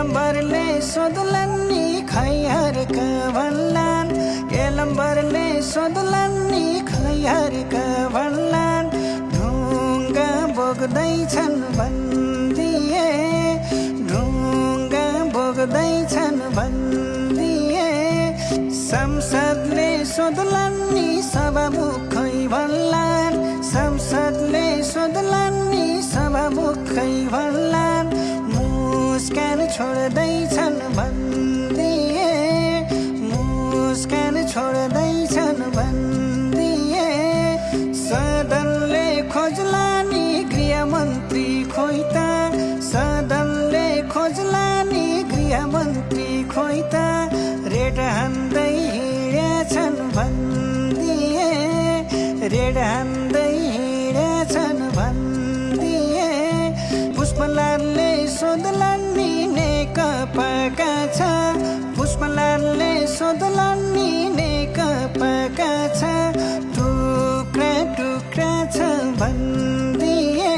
केलम्बरले सोधलान् नि खैहरका भन्लान् केलम्बरले सोधलान् नि खैहरका भन्लान् ढुङ्गा बोक्दैछन् भन्दिए ढुङ्गा बोक्दैछन् भन्दिए संसदले सोधलान् नि सभामुखै भन्लान् संसदले सोधलान् नि सभामुखै भन्लान् मुस्कान छोड्दैछन् भन्दिए मुस्कान छोड्दैछन् भन्दिए सदनले खोज्ला नि गृहमन्त्री खोइ त सदनले खोज्ला नि गृहमन्त्री खोइ त रेड हान्दै हिँडेछन् भन्दिए रेड हान्दै हिँडेछन् भन्दिए पुष्पलालले सोधलान् नि नेकपाका छ पुष्पलालले सोधलान् नि नेकपाका छ टुक्रा टुक्रा छ भन्दिए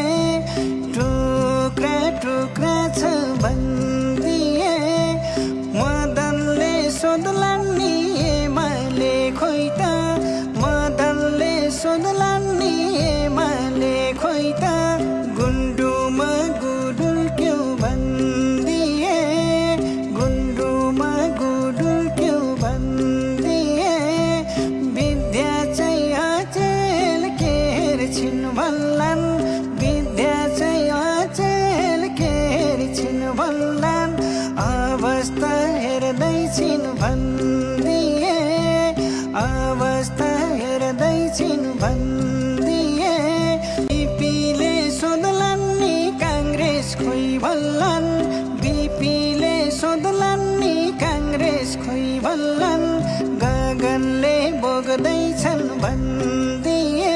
टुक्रा टुक्रा छ भन्दिए मदनले सोधलान् नि एमाले खोइ त मदनले सोधलान् नि एमाले खोइ त गुन्डुमा गुडुल क्यौ भन्दिए गुन्डुमा गुडुल क्यौ भन्दिए विद्या चाहिँ अचेल के हेर्छिन् भन्लान् विद्या चाहिँ अचेल के हेर्छिन् भन्लान् अवस्था हेर्दैछिन् भन्दिए अवस्था हेर्दैछिन् भन्दिए बिपीले सोधलान् नि काङ्ग्रेस खोइ भन्लान् बिपीले सोधलान् नि काङ्ग्रेस खोइ भन्लान् गगनले बोक्दैछन् भन्दिए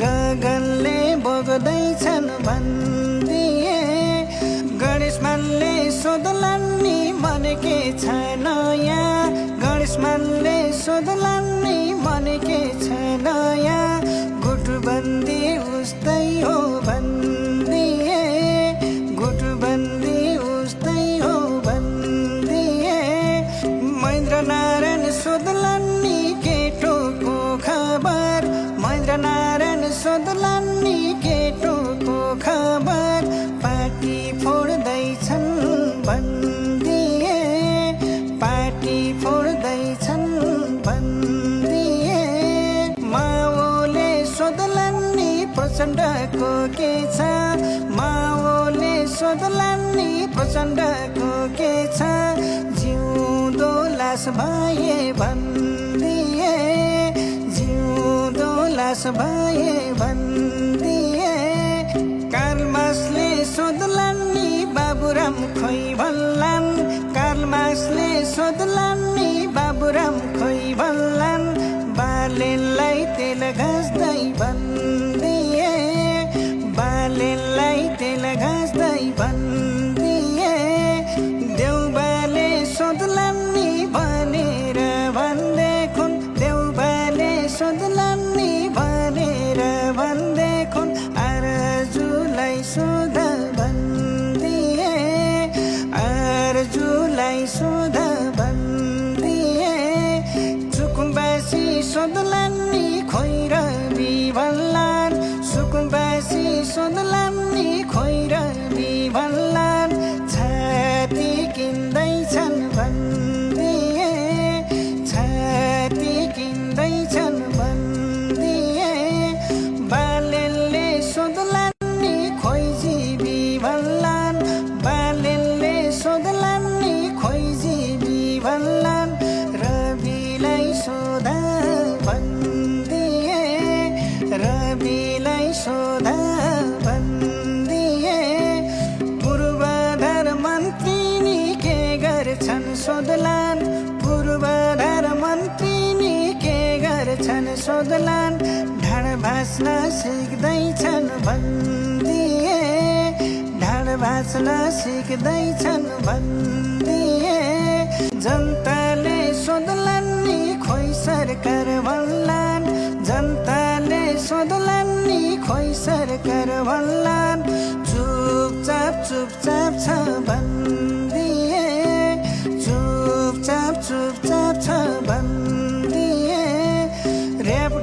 गगनले बोक्दैछन् भन्दिए गणेशमानले सोधलान् नि मन के छ नयाँ गणेशमानले सोधलान् नि मन के छ नयाँ गुटबन्दी उस्तै हो भन्दिए गुटबन्दी उस्तै हो भन्दिए महेन्द्रनारायण सोधलान् नि केटोको खबर महेन्द्रनारायण सोधलान् नि केटोको खबर पार्टी फोड्दैछन् भन्दिए पार्टी फोड्दैछन् भन्दिए माओले सोधलान् नि प्रचण्डको के छ माओले सोधलान् नि प्रचण्डको के छ जिउँदो लास भए भन्दिए जिउँदो लास भए भन्दिए कार्ल मार्क्सले सोधलान् नि बाबुराम खोइ भन्लान् कार्ल मार्क्सले सोधलान् नि बाबुराम खोइ भन्लान् बालेनलाई तेल घस्दै भन्दिए बालेनलाई तेल घस्दै भन्दिए देउबाले सोधलान् नि भनेर भन्देखुन् देउबाले सोधलान् नि भनेर भन्देखुन् आरजुलाई सोध भन्दिए आरजुलाई सोध भन्दिए सुकुम्बासी सोधलान् नि खोइ रवि भन्लान् सुकुम्बासी सोधलान् नि खोइ रवि भन्लान् छाती किन्दैछन् भन्दिए छाती किन्दैछन् भन्दिए बालेनले सोधलान् नि खोइ जीवी भन्लान् बालेनले सोधलान् नि खोइ जीवी भन्लान् रविलाई सोध भन्दिए रविलाई सोध भन्दिए पूर्वाधार मन्त्री नि के गर्छन् सोधलान् पूर्वाधार मन्त्री नि के गर्छन् सोधलान् ढाड भाँच्न सिक्दैछन् भन्दिए ढाड भाँच्न सिक्दैछन् भन्दिए जनताले सोधलान् नि खोइ सरकार भन्लान् जनताले सोधलान् नि खोइ सरकार भन्लान् चुपचाप चुपचाप छ भन्दिए चुपचाप छ भनिदिए रेप